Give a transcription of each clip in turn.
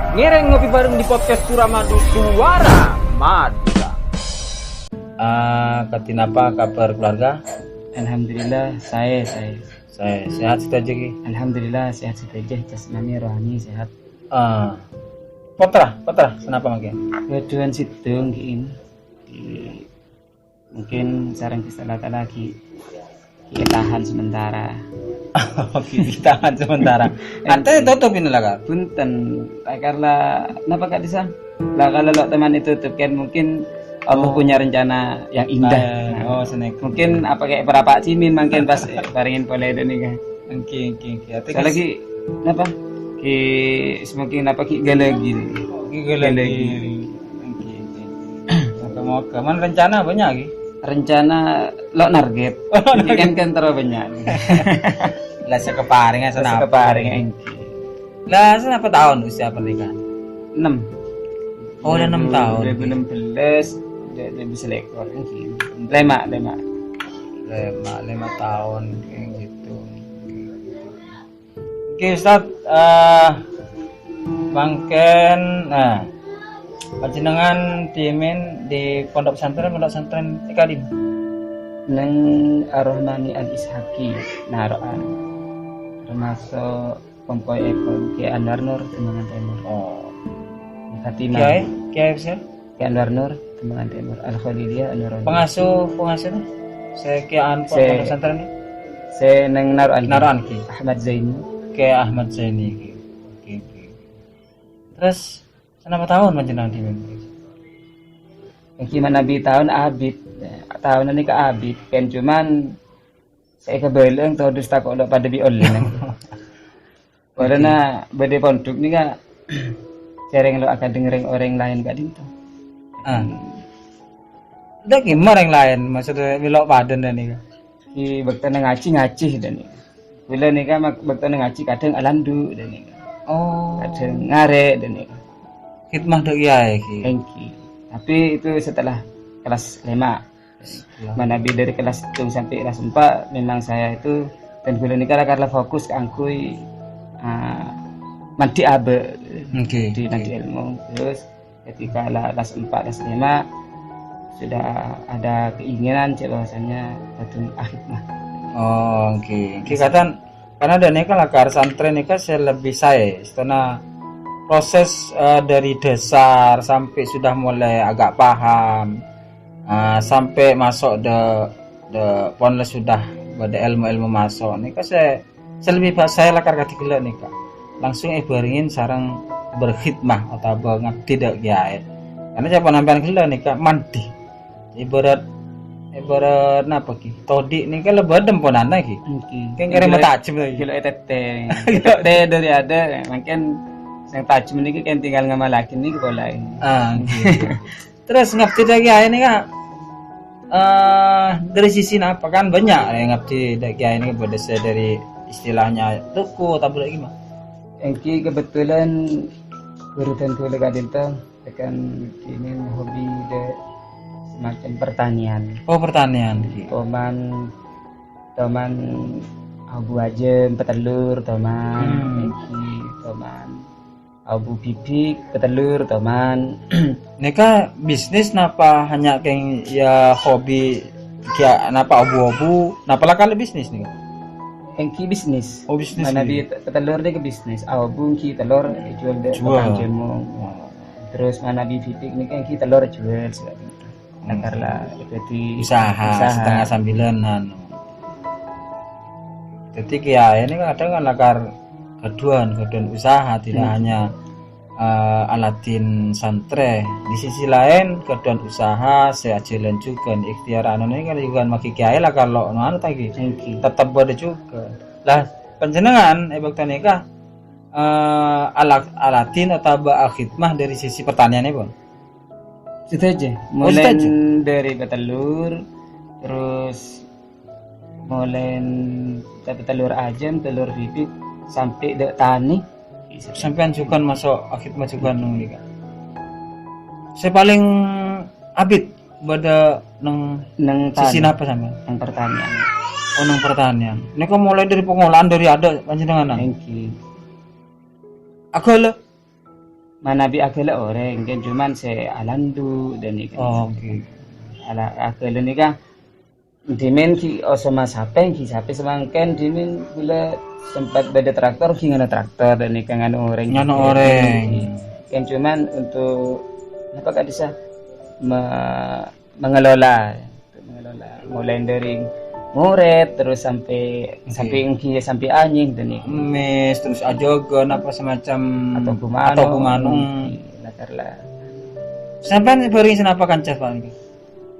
Ngereng ngopi bareng di podcast Suramadu Suara Madura. Katin apa kabar keluarga? Alhamdulillah saya Sehat saja ki. Alhamdulillah sehat saja, jasmani rohani sehat. Potra, kenapa makin? Keduan situ mungkin sarang kesalata lagi kita tahan sementara. Oke, tahan sementara. Ante tutup ini lah kak. Punten, karena kenapa kak disam? Lah kalau lo teman itu tutup kan mungkin Allah punya rencana yang indah. Senek. Mungkin apa kayak para Pak Cimin mungkin pas baringin boleh itu nih kan. Oke. Saya lagi apa? Ki semakin apa ki galagi. Oke. Mau kemana rencana banyak ki? Rencana lo target. Ini kan terlalu banyak. Lah sekeparing sana. Keparing Lah apa tahun usia pernikahan? 6. Oh, udah 6 tahun. 2016 udah bisa lekor mungkin. 5 tahun kayak gitu. Oke Ustaz, Bangken, panjenengan dimin di pondok pesantren Ikadim. Neng Ar-Rahmani Al-Ishaqi Naroan. Termasuk Pompoy Ekon Ki Anwar Nur Tembangan Timur. Fatimah. Kiai bisa? Ki Anwar Nur Tembangan Timur. Al-Khaliliyah Anwar. Pengasuh tuh. Saya Ki Anwar pondok pesantren ini. Saya neng Naroan Ki. Ahmad Zaini. Ki Ahmad Zaini. Oke. Terus kenapa tahun panjenengan dimin? Gimana Nabi tahun abid. Tahun ini ke abid kan cuman saya kebelang tahu dusta kok pada biol karena bade pondok nih kak sering lo akan dengerin orang lain kak dinto udah gimana yang lain maksudnya belok padan dan nih di bektan ngaji dan nih bila nih kak bektan ngaji kadang alandu dan nih kadang ngare dan nih hikmah dok ya tapi itu setelah kelas 5 Manabi dari kelas 1 sampai kelas 4 memang saya itu dan bulan ini karena fokus ke angkui mandi abe di nanti ilmu terus ketika kelas 4 kelas 5 sudah ada keinginan bahwasanya betul akhidmah. Kikatan karena ada nih kan lakar santren nih kan lebih saya setelah proses dari dasar sampai sudah mulai agak paham. Sampai masuk de ponles sudah pada ilmu masuk nih kak saya lebih saya lakar kategori nih kak langsung baringin sarang berkhidmah atau ngabdi dak ya karena saya penampilan gila nih kak mandi ibarat apa ki todi nih kan lebih demponan lagi kan kira matajem lagi kilo tete dari ada mungkin yang tajam ini kan tinggal ngamalakin nih boleh gitu. Terus ngabdi dak ya ini kak dari sisi apa kan banyak yang ngabdi dak ya ini berdasar dari istilahnya tuku atau gimana? Engki kebetulan urutan kolega dinta akan ini hobi de semacam pertanian. Pertanian. Toman abu ajem petelur toman engki toman abu bibik petelur toman. Neka bisnis napa hanya kayak ya hobi kayak napa abu-abu napa lah kali bisnis nih? Engki bisnis. Bisnis. Mana di telur dia ke bisnis. Abu ki telur jual deh jemung. Terus mana di bibik nih kan ki telur jual segala. Karena jadi usaha setengah sambilan Jadi kayak ini kadang kan lakar keduan usaha tidak hanya alatin santre di sisi lain keduan usaha saya jalan juga ikhtiar ini kan juga makin kiai lah kalau tadi tetap ada juga lah panjenengan bakta nikah alatin atau khidmah dari sisi pertanian Bang itu aja mulai dari petelur terus mulai telur ajam telur bibit sampai dek tani sampean juga masuk akhir juga nih kan saya paling abid pada neng sisi apa sampean nang pertanian nang pertanian ini kan mulai dari pengolahan dari ada panjenengan thank you aku manabi akela orang kan cuman se alandu dan ikan Oh, oke. ala akela ni kan dimin ki osama sapeng ki sape semangken dimin gula sempat beda traktor ki ngana traktor dan ikan ngana orang Ngano orang. kan cuman untuk apa kak bisa mengelola mulai dari murid terus sampai sampai anjing dan ikan Mes terus ajogon apa semacam atau kumano lakarlah sampai beri senapa kancas Pak?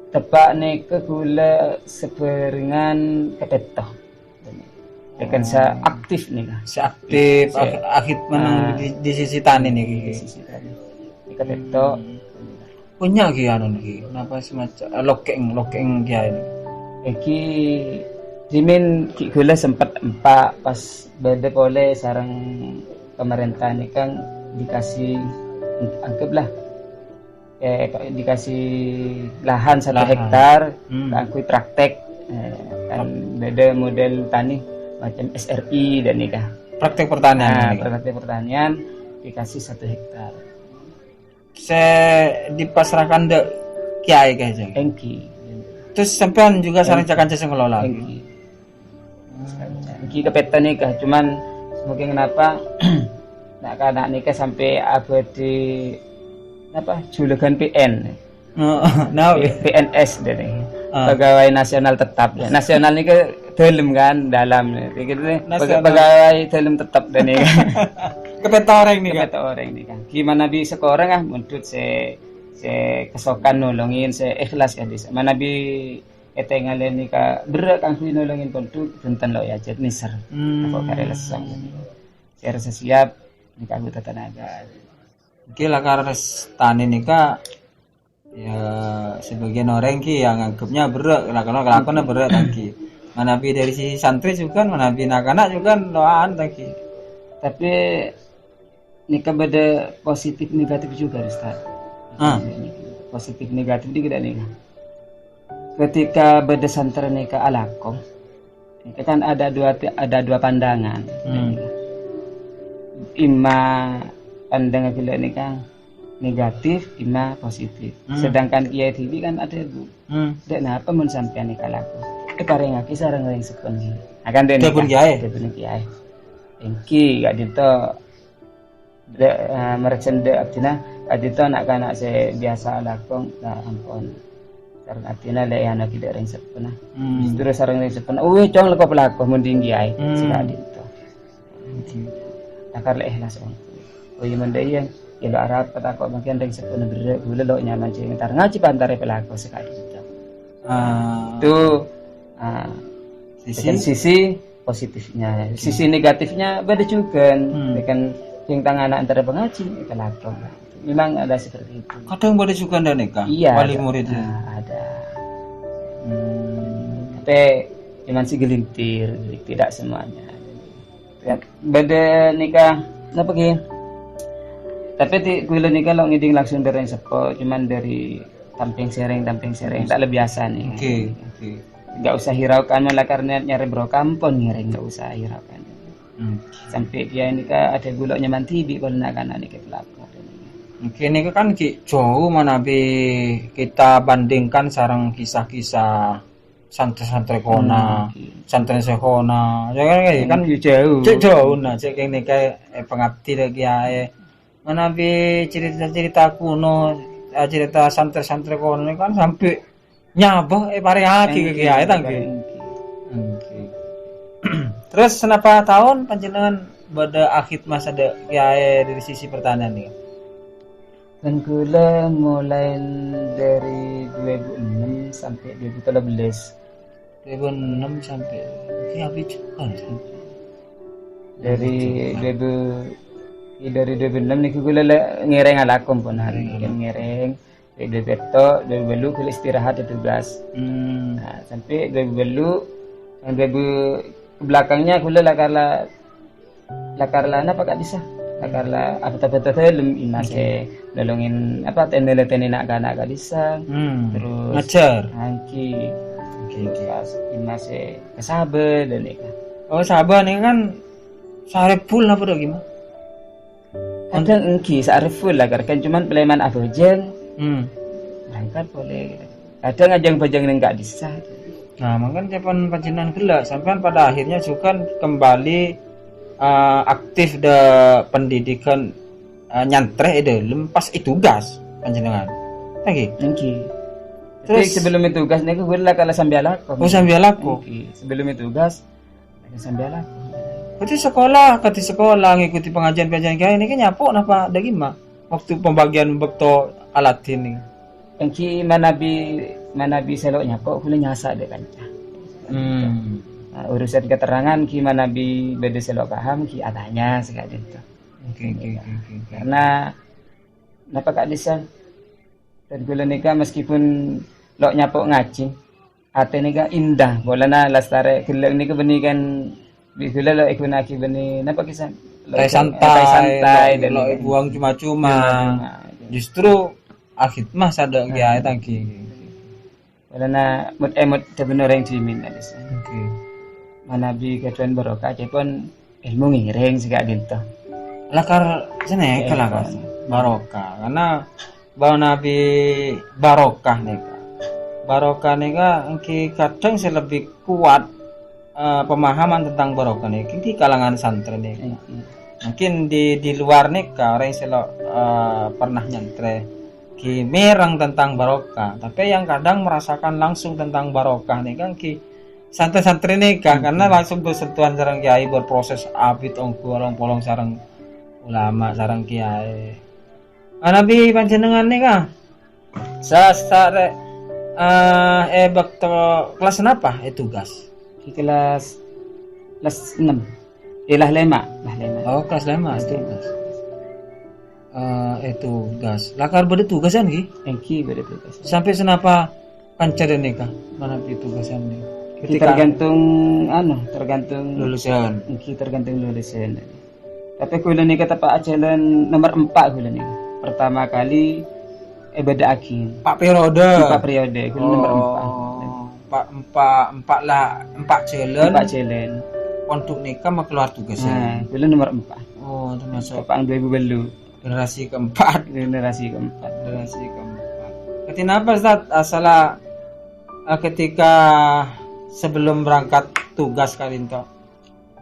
tepak nih ke gula seperingan kepeto kan sa aktif nih kah Seaktif akhir menang di sisi tani nih di sisi tadi ini kepeto punya ki anu nih kenapa semacam lokeng kia ini Eki Jimin ki gula sempat empat pas beda oleh sarang pemerintah ini kan dikasih anggaplah dikasih lahan 1 hektar aku praktek kan beda model tani macam SRI dan nikah praktek pertanian praktek pertanian dikasih 1 hektar saya dipasrahkan dek kiai kayaknya Engki terus sampean juga sarang kancas yang ngelola Engki kepetan nikah cuman mungkin kenapa nak nikah sampai abadi apa julukan PN nah PNS dari pegawai nasional tetap ya nasional ini ke dalam kan dalam gitu pegawai dalam tetap dan ini kepeta orang nih kepeta orang ini kan gimana bi sekorang ah muntut se kesokan nolongin se ikhlas kan bisa mana bi etengalen ini ka berat kan kui nolongin kontu tentang lo ya jet niser apa karela sang saya rasa siap nikah buta tenaga gila karena tani nikah ya sebagian orang ki yang anggapnya berat kelakuannya berat lagi manabi dari si santri juga manabi anak-anak juga doaan lagi tapi nikah beda positif negatif juga Ustaz positif negatif juga nikah ketika beda santri nikah alakom nikah kan ada dua pandangan ima pandangan gila ini kan negatif, ima positif. Sedangkan Kiai TV kan ada bu. Dan apa mun sampean nikah laku? Pareng aki sareng yang sepeni. Akan den pun Kiai. Pun Kiai. Engki gak dito merecende abdina adito anak-anak saya biasa lakong nah ampun. Sareng abdina le anak tidak reng sepena. Justru sareng reng sepena. Cong leko pelaku mun ding Kiai. Sekali dito. Nakar le ikhlas on. Iya mendayang ya lo arab kata kok makin ring sepuluh berat gula lo nyaman sih ntar ngaji pantare pelaku sekali itu sisi positifnya sisi negatifnya beda juga dengan yang tangan anak antara pengaji pelaku memang ada seperti itu kadang boleh juga anda nikah iya wali murid ada tapi cuman si gelintir tidak semuanya beda nikah apa gini tapi di kuila nikah lo ngiding langsung dari sepo cuman dari tamping sereng tak lebih biasa nih oke. Nggak usah hiraukan malah karena nyari bro kampung ngiring nggak usah hiraukan sampai dia nikah ada guloknya mantibi kalau nak anak nikah pelakor oke ini kan jauh mana bi kita bandingkan sarang kisah-kisah santri-santri kona santri sekona kan jauh nah cek ini kayak pengabdi lagi ya mana bi cerita-cerita kuno cerita santri-santri kono kan sampai nyabah pare hati ke kiai tangki. Terus kenapa tahun panjenengan pada akhir masa ada kiai dari sisi pertanian nih? Dan gula mulai dari 2006 sampai 2013. 2006 sampai habis juga dari 2006 nih gula ngereng alakom pun hari ngereng dari beto dari belu gula istirahat itu gas nah, sampai dari belu yang dari belakangnya gula lakarla apa kak bisa lakarla apa betul imase nolongin apa tendele nak kana bisa terus ngajar angki imase kesabe dan oh sabar nih kan sare full apa gimana Kadang engki saariful lah kan cuman peleman abojeng Hmm. berangkat boleh. Kadang ajang bajang enggak disah. Nah, makanya Japan panjenengan gelak sampai pada akhirnya juga kembali aktif de pendidikan nyantre itu lempas itu tugas panjenengan. Lagi. Engki. Terus Terus sebelum itu tugas niku gula kala sambil aku. oh sambil aku. Sebelum itu tugas sambil aku. Berarti di sekolah ngikuti pengajian-pengajian kayak ini kan nyapuk napa ada gimana? Waktu pembagian bekto alat ini. Engki manabi seloknya kok kula nyasa deh kan. Urusan keterangan ki manabi beda selok paham ki adanya sekali itu. Oke. Karena napa kak desa dan kula nika meskipun lok nyapok ngaji ate nika indah bolana lastare gelek nika beni kan bila lo ikunaki beni napa kisah santai dan lo buang cuma-cuma. Justru akhidmah sadok ya tangki. Bolana mut bener yang dimin desa. Oke. Manabi ketuan barokah cepon ilmu ngiring sekali itu. Lakar sene kalakar barokah karena bahwa Nabi barokah nika. Barokah nika engki kadang lebih kuat pemahaman tentang barokah nika di kalangan santri nika. Mungkin di luar nika orang yang pernah nyantre ki merang tentang barokah, tapi yang kadang merasakan langsung tentang barokah nika ki santri-santri nika karena langsung bersentuhan sareng kiai berproses abid ongku polong sareng ulama sareng kiai. Nabi panjenengan nika sasare bekto kelas apa tugas? Di kelas 6. Lah 5. Oh, kelas 5 tugas. Tugas. Lakar beda tugasan ki? Engki beda tugas. Sampai senapa pancen nika? Mana tugasan nih? Tergantung lulusan. Engki tergantung lulusan. Tapi kula nika tepak jalan nomor 4 kula nika. Pertama kali beda akhir. Pak periode. Pak periode kula nomor 4. Empat jalan. Untuk nikah mau keluar tugasnya. Nah, kula nomor 4. Oh, termasuk Pak 2000 generasi keempat. Generasi keempat. Kenapa Ustaz? Salah ketika sebelum berangkat tugas kalinto.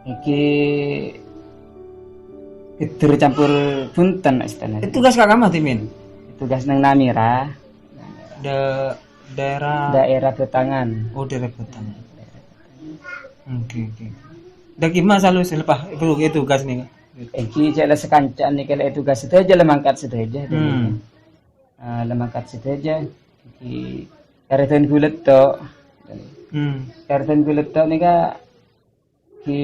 Iki itu campur punten istilahnya. Tugas kakak mah timin. Tugas nang Namira. Daerah Betangan. Oh, daerah Betangan. Oke. Dah gimana selalu selepas perlu tugas nih? Iki jala sekancan nih kalau tugas itu aja lemangkat sedaja. Lemangkat sedaja. Iki karetan kulit to. Karetan kulit to nih ka. Ki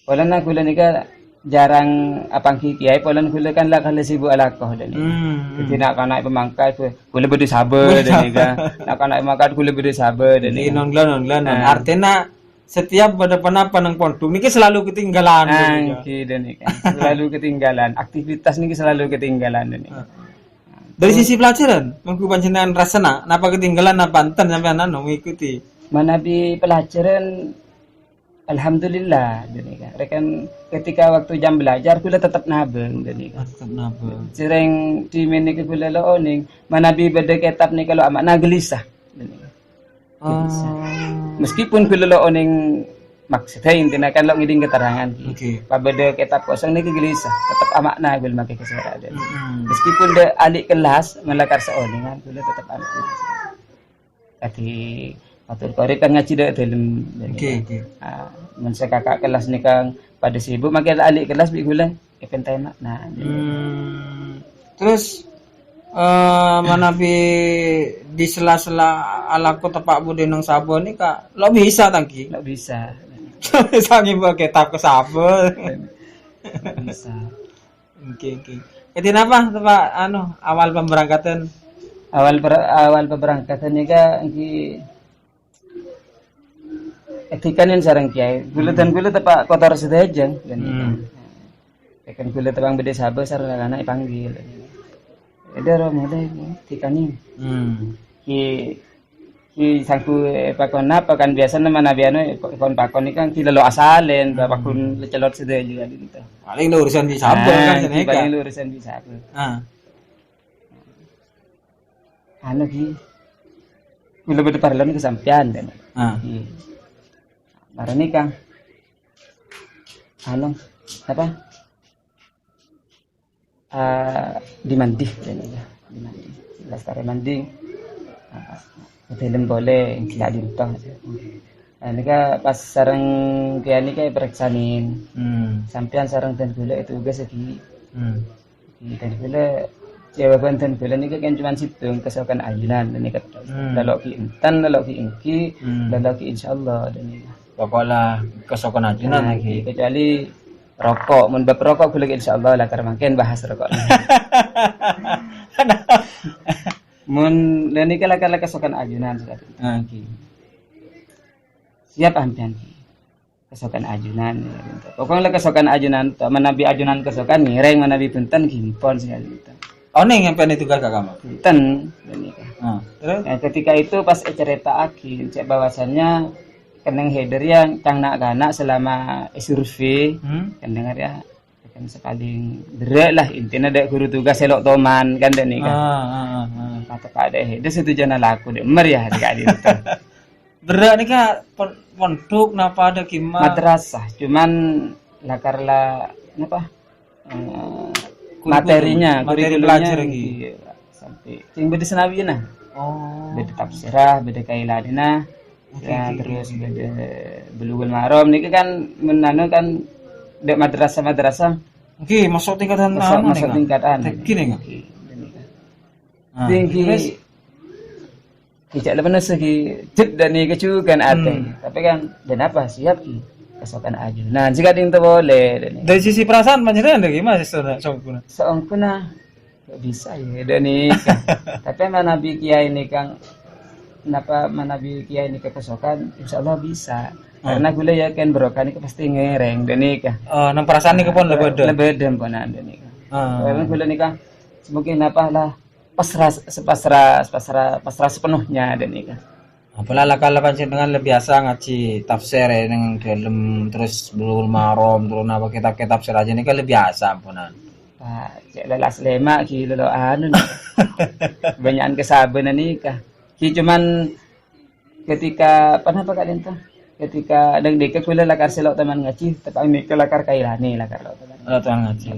polan na kulit nih ka jarang apang kiai polan kulit kan lah kalau sibuk alakoh dan jadi nak naik pemangkat kulit berdua sabar dan nih ka. Nak naik pemangkat kulit berdua sabar dan nih. Nonglan. Artinya setiap pada apa nang pondok niki selalu ketinggalan selalu ketinggalan aktivitas niki selalu ketinggalan ini. Dari sisi pelajaran mengku panjenengan rasana napa ketinggalan napa enten sampean mengikuti manabi pelajaran alhamdulillah ini kan rekan ketika waktu jam belajar kula tetap nabeng ini kan sering di meniki kula lo oning manabi beda kitab nih kalau amak nagelisah ini meskipun kula lo oning maksudnya intinya kan lo ngiding keterangan pabeda kitab kosong nih kegelisah tetap amakna gul make kesera ada meskipun de alik kelas melakar seoningan kula tetap amakna tadi atur kore kan ngaji dak dalem men kakak kelas nih kang pada sibuk make alik kelas bi gula event nah terus manabi di sela-sela alaku tepak budi nang sabon nih kak lo bisa tangki lo bisa sangi pakai tak ke sabon bisa oke jadi apa tepak awal pemberangkatan nih kak etikanin sarang kiai gula tepak kotor sedajang dan kan gula tepang beda sabar sarang anak panggil ada orang mulai tikanin ki ki sangku pakon apa kan biasa nama nabi anu pakon ini kan ki lelo asalen pakon lecelot sedaya juga gitu. Paling lu urusan bisa apa kan Ki seneka. paling urusan bisa aku. Ah. Anu ki bila beda parlan kesampean dan. Ah. Ki. Baru nikah. Anu apa? Di mandi dan ya. Di mandi. Lestari mandi. Film boleh tidak dintoh. Ini kan pas sarang kayak ini kayak pereksanin. Sampean sarang dan gula itu juga segi. Dan gula jawaban dan gula ini kan cuma situng kesokan ayunan dan ini kata. Lalu ki intan, lalu ki ingki, lalu ki insyaallah dan ini. Pokoknya kesokan ajunan lagi. Kecuali rokok, mun bab rokok gula insyaallah lah karena makin bahas rokok. Mun leni kala kesokan ajunan sekali. Ki. Siap ampian ki. Kesokan ajunan. Pokoknya kesokan ajunan, menabi ajunan kesokan nireng menabi punten gimpon sekali gitu. Oh ning yang pengen tugas kakak mah. Punten leni ka. Terus Nah, ketika itu pas cerita aki, cek bahwasannya keneng header yang kang nak ganak selama survei, kan dengar ya kan sekali derek lah intinya dek guru tugas selok toman kan dan nih kan. Kata Pak Dek header situ jana laku dek mer ya adik-adik itu. berat nih kak pondok napa ada kima Madrasah cuman lakarlah apa materinya materi kurikulumnya belajar lagi. iya, sampai sing beda senawi nah Oh. beda tafsirah beda kailadina ya terus beda bulughul maram niki kan menanu kan dek madrasah Oke, masuk tingkatan masuk tingkatan Gini enggak? tinggi tidak lepas segi jet dan ni kecukan ate tapi kan dan apa siap ki kesokan ajunan jika itu boleh dan Dari sisi perasaan panjenengan ada gimana sih saudara? seongkuna gak bisa ya dan ni tapi mana nabi kiai ini kang kenapa mana nabi kiai ini kesokan insyaallah bisa karena gue yakin berokah ini pasti ngereng dan ni kah Nang perasaan ini kepon lebih ada. lebih dem pun ada ni kah karena gue nikah mungkin apa lah pasrah sepenuhnya dan ini kan. Apalah kalau panjenengan lebih biasa ngaji tafsir ya dengan dalam terus bulughul maram terus apa kitab-kitab tafsir aja ini kan lebih biasa ampunan. Pak, cek lelas lemak ki lelo anu. Banyakan kesabaran nikah. Ki cuman ketika apa kalian tuh? Ketika ada deka kula lakar selok teman ngaji, tapi nikah lakar kailani lakar lo teman. Oh, tuan ngaji.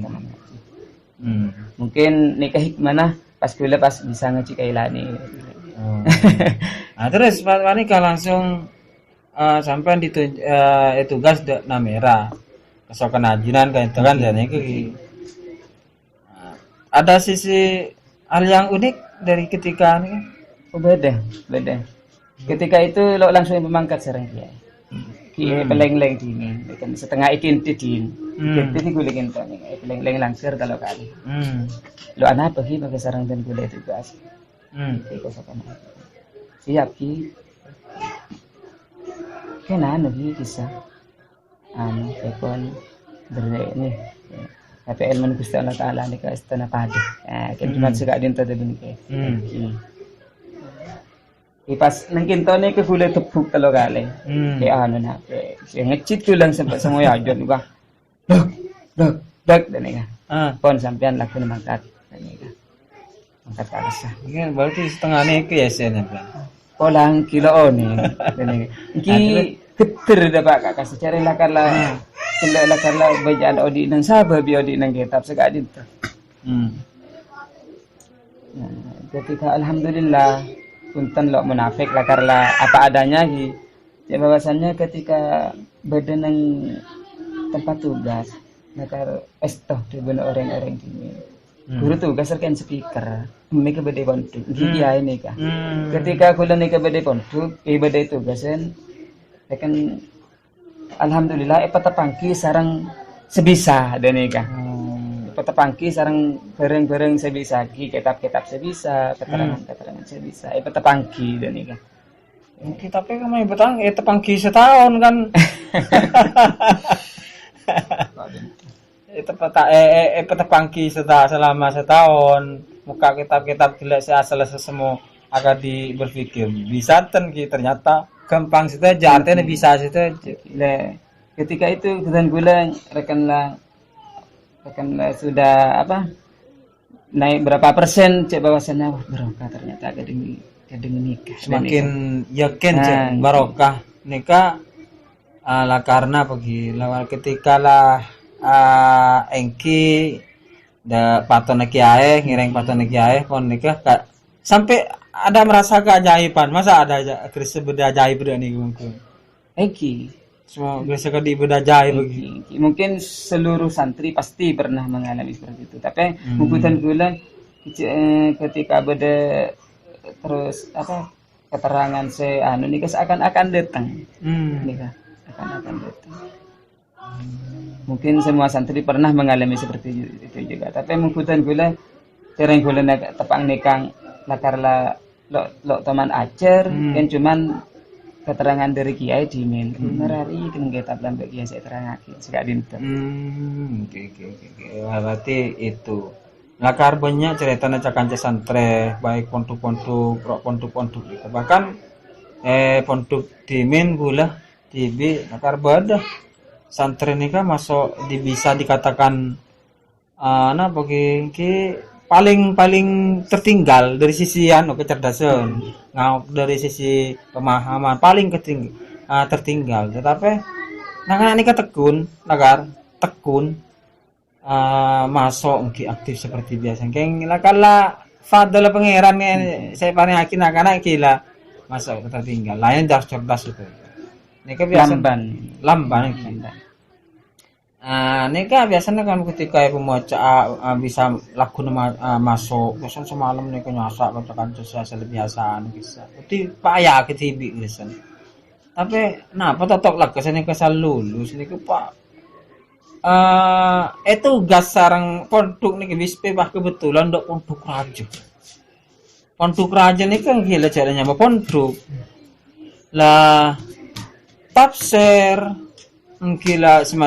Mungkin nikah hikmah pas kula pas bisa ngaji kailani. Nah terus Pak Wanika langsung sampai tugas namera kesokan ajunan kan itu kan jadi ada sisi hal yang unik dari ketika ini. Oh beda. Ketika itu lo langsung memangkat serang kiai. Kiai peleng-leng dingin, kan setengah ikin tidin. Jadi gue lagi nih, peleng-leng langsir kalau kali. Lo anak apa sih pakai sarang dan gula itu gas. Kesokan siap ki kenapa ki kisah tekon berdek nih tapi ilmu Gusti Allah Taala nih ke istana padu kan cuma suka dinta tadi nih pas nengkin tahun ke gula tepuk telo kali nak ngecit tulang sampai semua ya ajon juga dok dan nih pon sampean laku mangkat dan nih mangkat ke atas mungkin berarti setengahnya ke ya Polang kilo nih, ki keter dapat kakak secara lakarlah, tidak lakarlah bacaan odi nang sabar bi odi nang kitab sekali itu. Ketika alhamdulillah punten lo munafik lakarlah apa adanya ki, ya bahwasannya ketika badan nang tempat tugas, lakar estoh di benar orang-orang ini. Guru tugas kan speaker, mereka beda pondok, gigi ini kah. Ketika kuliah mereka beda pondok, beda tugasan, kan alhamdulillah, petapangki sarang sebisa dan nikah. Petapangki sarang bareng-bareng sebisa, kitab-kitab sebisa, keterangan sebisa, petapangki dan nikah. Tapi kami betang, tepangki setahun kan. Petapangki selama setahun muka kitab-kitab gila selesai semua agak berpikir bisa ten ki ternyata gampang saja artinya bisa saja. Lah, ketika itu dan gula rekanlah sudah apa naik berapa persen cek bahwasannya wah barokah ternyata kadang nikah. Semakin yakin Nah, cek gitu. barokah nikah lah karena pergi lah ketika lah engki da paton kiai ngireng paton kiai kon nikah sampai ada merasa keajaiban. Masa ada Kristus beda ajaib nih mungkin. Eki. Semua Kristus di beda ajaib begitu. Mungkin seluruh santri pasti pernah mengalami seperti itu. Tapi bukutan gula ketika beda terus apa keterangan anu nikah seakan-akan datang. Nikah akan datang. Mungkin semua santri pernah mengalami seperti itu juga. Tapi bukutan gula tereng gula tepang nikah lakarlah lo teman acer kan cuman keterangan dari kiai di men merari kan kita lambe kiai saya terangake sekak dinten. Oke. Berarti itu. Lakar banyak cerita cakanca santre baik pondok-pondok, pondok-pondok itu. Bahkan pondok di men gula tibi lakar badah santri ini kan masuk bisa dikatakan bagi paling tertinggal dari sisi kecerdasan, dari sisi pemahaman paling tertinggal. Tetapi anak ini tekun, masuk aktif seperti biasa. Kayak kala fadl pangeran saya paling yakin anak gila masuk tertinggal. Lain cerdas itu. Ini kan biasa lamban. Nika biasanya kan ketika pemaca bisa laku masuk biasanya semalam nika nyasak katakan sosial biasaan bisa itu payah ke TV biasanya tapi kenapa totok lah kesini kesal lulus nika pak itu gas sarang pondok nika bispe bah kebetulan dok pondok raja nika gila caranya pondok lah tafsir gila semacam